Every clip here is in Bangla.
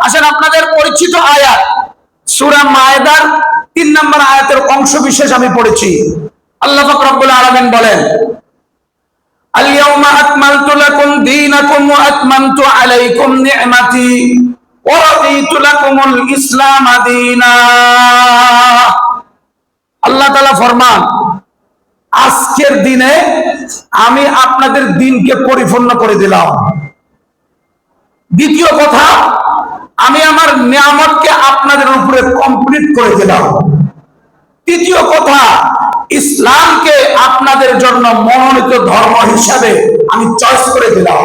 আসেন আপনাদের পরিচিত আয়াত সূরা মায়েদার 3 নম্বর আয়াতের অংশ বিশেষ আমি পড়েছি। আল্লাহ পাক রব্বুল আলামিন বলেন, আল-ইয়াওমা আকমালতু লাকুম দীনাকুম ওয়া আতমামতু আলাইকুম নি'মাতি ওয়া রাদিতু লাকুমুল ইসলাম দীনা। আল্লাহ তাআলা ফরমান, আজকের দিনে আমি আপনাদের দিনকে পরিপূর্ণ করে দিলাম। দ্বিতীয় কথা, আমি আমার নিয়ামতকে আপনাদের উপরে কমপ্লিট করে দিলাম। তৃতীয় কথা, ইসলামকে আপনাদের জন্য মনোনীত ধর্ম হিসাবে আমি চয়েস করে দিলাম।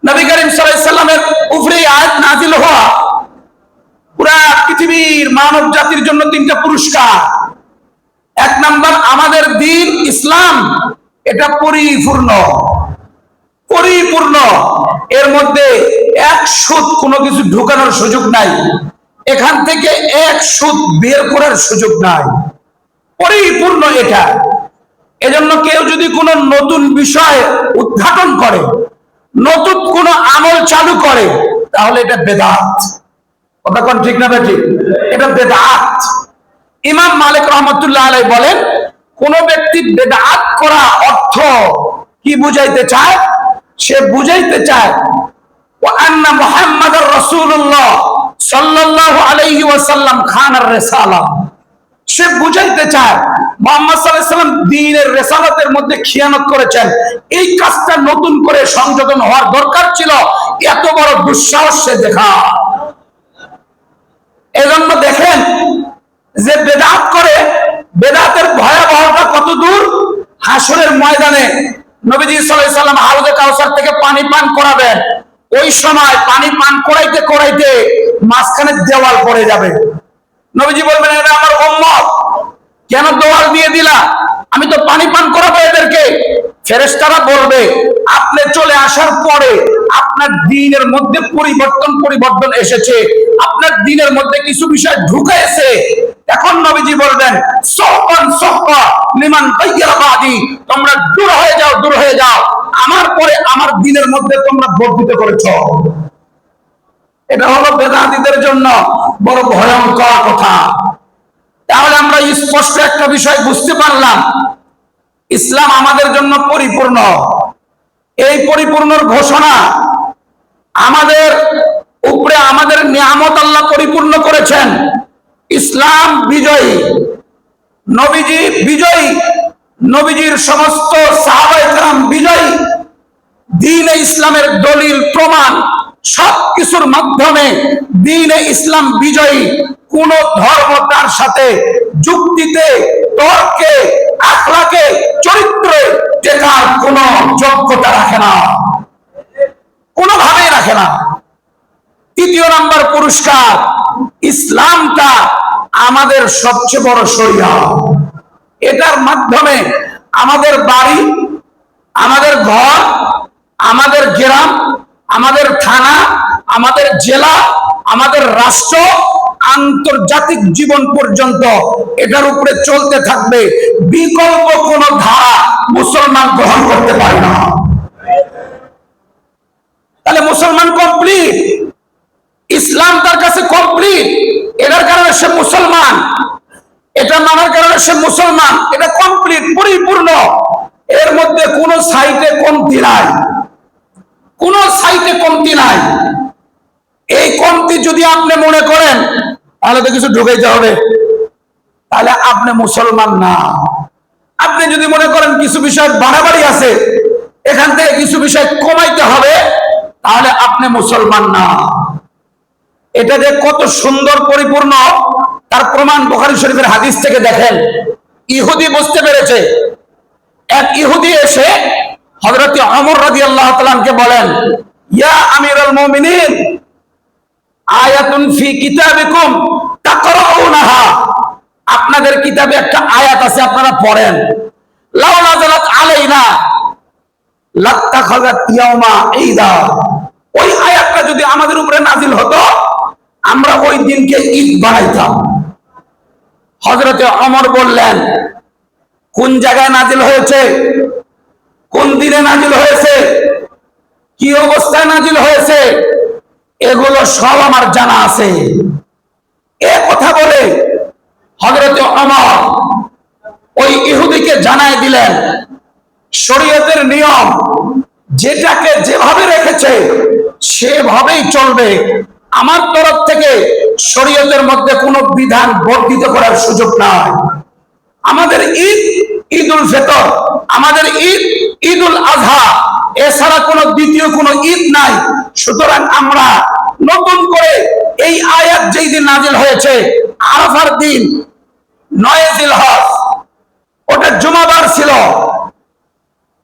নবী করিম সাল্লাল্লাহু আলাইহি সাল্লামের উপরে আয়াত নাযিল হওয়া পুরা পৃথিবীর মানব জাতির জন্য 3টা পুরস্কার। 1 নাম্বার, আমাদের দ্বীন ইসলাম এটা পরিপূর্ণ, পরিপূর্ণ। এর মধ্যে এক সুদ কোনো কিছু ঢুকানোর সুযোগ নাই, এখান থেকে এক সুদ বের করার সুযোগ নাই, পরিপূর্ণ এটা। এজন্য কেউ যদি কোনো নতুন বিষয় উদ্ঘাটন করে, নতুন কোনো আমল চালু করে, তাহলে এটা বেদাত। কথা কোন ঠিক না ঠিক? এটা বেদাত। ইমাম মালিক রহমাতুল্লাহ আলাইহি বলেন, কোন ব্যক্তি বেদাত করা অর্থ কি বুঝাইতে চায়? সে বুঝাইতে চায় ওয়া আন্না মুহাম্মাদুর রাসূলুল্লাহ সাল্লাল্লাহু আলাইহি ওয়াসাল্লাম খানার রিসালা। সে বুঝাইতে চায় মুহাম্মদ সাল্লাল্লাহু আলাইহি ওয়াসাল্লাম দ্বীনের রিসালাতের মধ্যে খিয়ানত করেছেন। এই কাজটা নতুন করে সংযোজন হওয়ার দরকার ছিল। এত বড় দুঃসাহস সে দেখা। এজন্য দেখেন যে বেদাত করে, বেদাতের ভয়াবহতা কত দূর। হাসরের ময়দানে নবীজি সাল্লাল্লাহু আলাইহি ওয়াসাল্লাম হাউজে কাউসার থেকে পানি পান করাবেন। ওই সময় পানি পান করাইতে করাইতে মাঝখানে দেওয়াল পড়ে যাবে। নবীজি বলবেন, এরা আমার উম্মত, কেন দেওয়াল দিয়ে দিলা? আমি তো পানি পান করাবো এদেরকে। ফেরেশতারা বলবে, আপনি চলে আসার পরে আপনার দ্বীনের মধ্যে পরিবর্তন এসেছে, আপনার দ্বীনের মধ্যে কিছু বিষয় ঢুকেছে। এখন নবীজি বলবেন, সহকান সহকা লিমান গায়্যারা বাদি, তোমরা দূর হয়ে যাও, দূর হয়ে যাও, আমার পরে আমার দ্বীনের মধ্যে তোমরা বর্ধিত করেছো। এটা হলো বেদাতীদের জন্য বড় ভয়ঙ্কর কথা। তাহলে আমরা স্পষ্ট একটা বিষয় বুঝতে পারলাম, ইসলাম আমাদের জন্য পরিপূর্ণ। এই পরিপূর্ণর ঘোষণা আমাদের উপরে, আমাদের নিয়ামত আল্লাহ পরিপূর্ণ করেছেন। ইসলাম বিজয়ী, নবীজি বিজয়ী, নবীজির সমস্ত সাহাবায়ে কেরাম বিজয়ী। দ্বীনে ইসলামের দলিল প্রমাণ সবকিছুর মাধ্যমে দ্বীনে ইসলাম বিজয়ী। কোন ধর্ম তার সাথে যুক্তিতে, তর্কে, আখলাকে, চরিত্রে টেকার কোন যোগ্যতা রাখে না, কোনোভাবেই রাখে না। তৃতীয় নাম্বার পুরস্কার, ইসলামটা আমাদের সবচেয়ে বড় শরিয়াত। এটার মাধ্যমে আমাদের বাড়ি, আমাদের ঘর, আমাদের গ্রাম, আমাদের থানা, আমাদের জেলা, আমাদের রাষ্ট্র, আন্তর্জাতিক জীবন পর্যন্ত এটার উপরে চলতে থাকবে। বিকল্প কোন ধারা মুসলমান গ্রহণ করতে পারে না। তাহলে মুসলমান কমপ্লিট, ইসলাম তার কাছে কমপ্লিট। এটার কারণে সে মুসলমান, এটা মানার কারণে সে মুসলমান। এটা কমপ্লিট, পরিপূর্ণ। এর মধ্যে কোন সাইটে কমতি নাই, কোন সাইটে কমতি নাই। এই কমতি যদি আপনি মনে করেন, তাহলে তো কিছু ঢুকাইতে হবে, তাহলে আপনি মুসলমান না। আপনি যদি মনে করেন কিছু বিষয় বাড়াবাড়ি আছে, এখান থেকে কিছু বিষয় কমাইতে হবে, তাহলে আপনি মুসলমান না। এটা যে কত সুন্দর পরিপূর্ণ তার প্রমাণ বুখারী শরীফের হাদিস থেকে দেখেন। ইহুদি বুঝতে পেরেছে। এক ইহুদি এসে হযরত ওমর রাদিয়াল্লাহু তাআলা আনকে বলেন, ইয়া আমিরুল মুমিনিন, আয়াতুন ফি কিতাবিকুম তাকরাউনাহা, আপনাদের কিতাবে একটা আয়াত আছে, আপনারা পড়েন। লাউ নাযালাত আলাইনা লাত্তাখাযাত ইয়াওমা ঈদা, ওই আয়াতটা যদি আমাদের উপরে নাজিল হতো, আমরা ওই দিনকে ঈদ বানাইতাম। হযরত ওমর বললেন, কোন জায়গায় নাজিল হয়েছে, কোন দিনে নাজিল হয়েছে, কি অবস্থায় নাজিল হয়েছে, এগুলো সব আমার জানা আছে। এ কথা বলে হযরত ওমর ওই ইহুদিকে জানায় দিলেন, শরীয়তের নিয়ম যেটাকে যেভাবে রেখেছে সেভাবেই চলবে। আমার তরফ থেকে শরীয়তের মধ্যে কোনো বিধান বর্ধিত করার সুযোগ নাই। আমাদের ঈদ ঈদুল ফিতর, আমাদের ঈদ ঈদুল আজহা, এছাড়া কোনো দ্বিতীয় কোনো ঈদ নাই। সুতরাং আমরা নতুন করে এই আয়াত যেই দিন নাজিল হয়েছে, আরাফার দিন 9 জিলহজ, ওটা জুমাবার ছিল,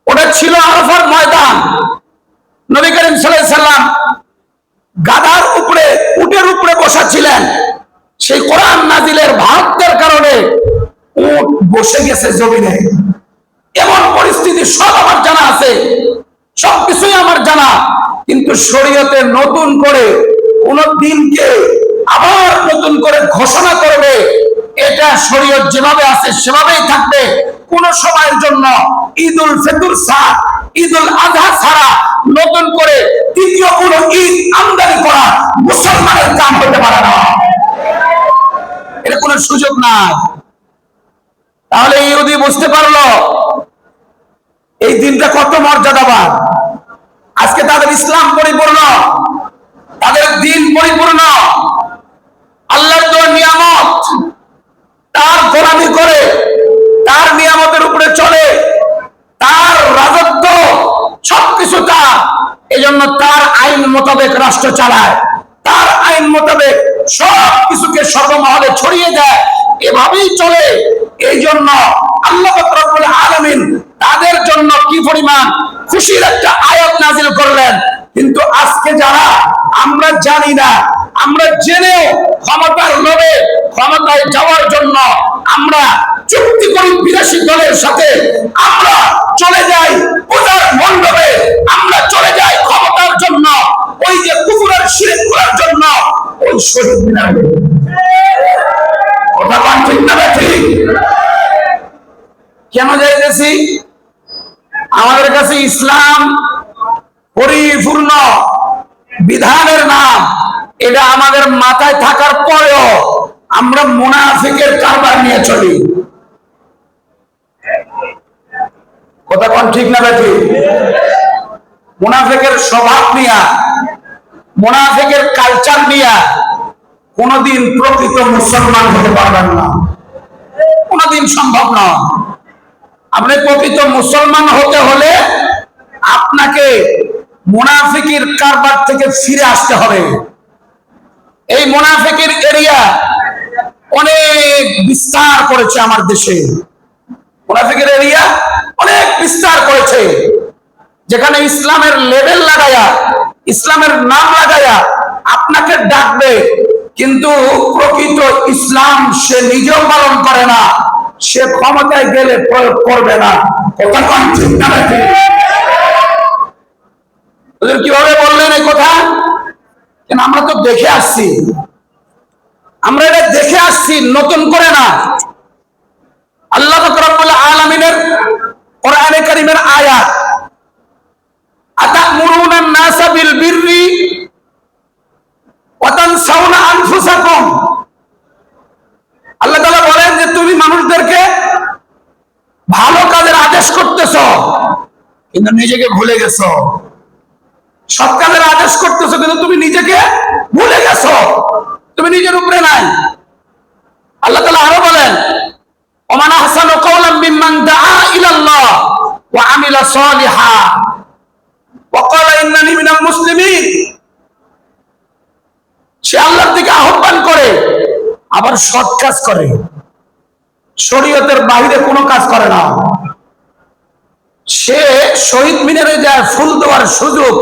ওটা ছিল আরাফার ময়দান। নবী করিম সাল্লাল্লাহু আলাইহি সাল্লাম গাধার উপরে, উটের উপরে বসা ছিলেন। সেই কোরআন নাজিলের ভারতের কারণে উট বসে গেছে জমিনে। এমন পরিস্থিতি সব আমার জানা আছে, সবকিছুই আমার জানা। কিন্তু শরীয়তে নতুন করে কোন দিনকে আবার নতুন করে ঘোষণা করবে, এটা শরীয়ত যেভাবে আছে সেভাবেই থাকবে। কোন সময়ের জন্য ঈদুল ফিতর ছাড়া, ঈদুল আজহা ছাড়া নতুন করে তৃতীয় কোন ঈদ আমদানি করা মুসলমানের কাম হতে পারে না, এটা কোনো সুযোগ নাই। তাহলে ইহুদি বুঝতে পারলো এই দিনটা কত মর্যাদাবান। আজকে তাদের ইসলাম পরিপূর্ণ, তাদের দিন পরিপূর্ণ, আল্লাহর দেওয়া নিয়ামত, তার গোলামি করে, তার নিয়ামতের উপরে চলে, তার রাজত্ব সবকিছু তার। এজন্য তার আইন মোতাবেক রাষ্ট্র চালায়, তার আইন মোতাবেক সব কিছুকে সর্বমহলে ছড়িয়ে দেয়, এভাবেই চলে। এই জন্য আল্লাহ পাক রব্বুল আলামিন তাদের জন্য কি পরিমাণ খুশির একটা আয়াত নাজিল করলেন। কিন্তু আজকে যারা আমরা জানি না, আমরা জেনেও ক্ষমতার লোভে, ক্ষমতায় যাওয়ার জন্য আমরা চুক্তি করি বিদেশি দলের সাথে, আমরা চলে যাই পূজার মণ্ডপে, আমরা চলে যাই ক্ষমতার জন্য, ওই যে কুফরের শিরক করার জন্য ওই শহীদ মিনারে। কথা বলেন ঠিক না ঠিক? কেন যাইতেছি? আমাদের কাছে ইসলাম পরিপূর্ণ বিধানের নাম, এটা আমাদের মাথায় থাকার পরেও আমরা মুনাফিকের কারবার নিয়ে চলি। কথা কোন ঠিক না ঠিক? মুনাফিকের স্বভাব নিয়া, মুনাফিকের কালচার নিয়া কোনদিন প্রকৃত মুসলমান হতে পারবেন না, কোনদিন সম্ভব নয়। আপনি প্রকৃত মুসলমান হতে হলে আপনাকে মুনাফিকের কারবার থেকে ফিরে আসতে হবে। এই মুনাফিকের এরিয়া অনেক বিস্তার করেছে আমার দেশে, মুনাফিকের এরিয়া অনেক বিস্তার করেছে, যেখানে ইসলামের লেবেল লাগায়া, ইসলামের নাম লাগায়া আপনাকে ডাকবে, কিন্তু প্রকৃত ইসলাম সে নিজেও পালন করে না, সে ক্ষমতায় গেলে প্রয়োগ করবে না। কথা কোন ঠিক না ঠিক? কিভাবে বললেন এই কথা? কেন আমরা তো দেখে আসছি, আমরা এটা দেখে আসছি, নতুন করে না। আল্লাহ পাক রব্বুল আলামিনের কোরআনে কারীমের আয়াত, আতামুরুনা নাসা বিল বিররি ওয়া তানসাউনা আনফুসাকুম। আল্লাহ তাআলা বলেন যে তুমি মানুষদেরকে ভালো কাজের আদেশ করতেছো কিন্তু নিজেকে ভুলে গেছো, সৎ কাজের আদেশ করতেছো কিন্তু তুমি নিজেকে ভুলে গেছো, তুমি নিজের উপরে নাই। আল্লাহ তাআলা আরো বলেন, ওমান আহসানু কাওলাম মিম্মান দাআ ইলাল্লাহ ওয়া আমিলা সালিহা ওয়া ক্বালা ইন্নানি মিনাল মুসলিমিন। সে আল্লাহর দিকে আহ্বান করে, আবার সৎ কাজ করে, শরীয়তের বাইরে কোনো কাজ করে না। সে শহীদ মিনারে যায় ফুল দেওয়ার সুযোগ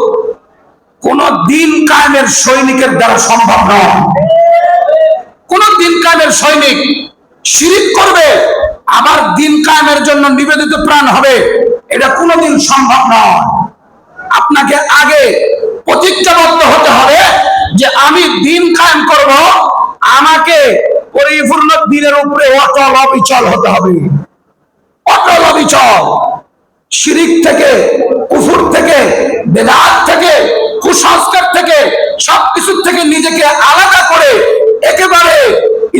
কোন দিন কায়েমের সৈনিকের দ্বারা সম্ভব নয়। কোন দিন কায়েমের সৈনিক শিরিক করবে আবার দিন কায়েমের জন্য নিবেদিত প্রাণ হবে, এটা কোনোদিন সম্ভব নয়। আপনাকে আগে প্রতিজ্ঞাবদ্ধ হতে হবে যে আমি দিন কায়েম করব, আমাকে পরিপূর্ণ দিনের উপরে অটল অবিচল হতে হবে, অটল অবিচল। শিরিক থেকে, কুফর থেকে, বেদাত থেকে, কুসংস্কার থেকে সবকিছু থেকে নিজেকে আলাদা করে একেবারে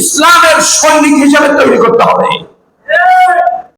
ইসলামের সৈনিক হিসেবে তৈরি করতে